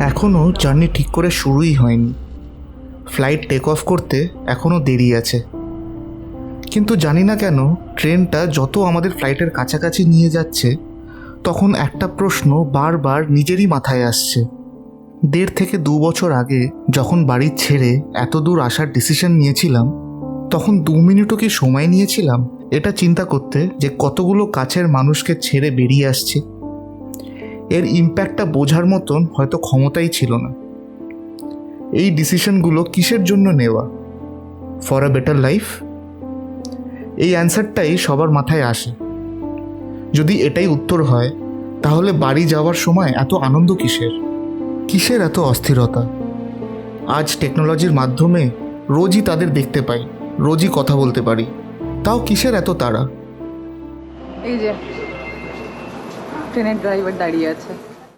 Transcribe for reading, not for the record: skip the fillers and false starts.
এখনও জার্নি ঠিক করে শুরুই হয়নি। ফ্লাইট টেক অফ করতে এখনও দেরি আছে। কিন্তু জানি না কেন ট্রেনটা যত আমাদের ফ্লাইটের কাছাকাছি নিয়ে যাচ্ছে তখন একটা প্রশ্ন বারবার নিজেরই মাথায় আসছে। 1.5 থেকে 2 বছর আগে যখন বাড়ি ছেড়ে এত দূর আসার ডিসিশন নিয়েছিলাম তখন 2 মিনিটও কি সময় নিয়েছিলাম এটা চিন্তা করতে যে কতগুলো কাছের মানুষকে ছেড়ে বেরিয়ে আসছি? এর ইম্প্যাক্টটা বোঝার মতন হয়তো ক্ষমতাই ছিল না। এই ডিসিশনগুলো কিসের জন্য নেওয়া? For a better life? এই অ্যান্সারটাই সবার মাথায় আসে। যদি এটাই উত্তর হয় তাহলে বাড়ি যাওয়ার সময় এত আনন্দ কিসের এত অস্থিরতা? আজ টেকনোলজির মাধ্যমে রোজই তাদের দেখতে পাই, রোজই কথা বলতে পারি, তাও কিসের এত তাড়া? এই যে ট্রেনের ড্রাইভার দাঁড়িয়ে আছে।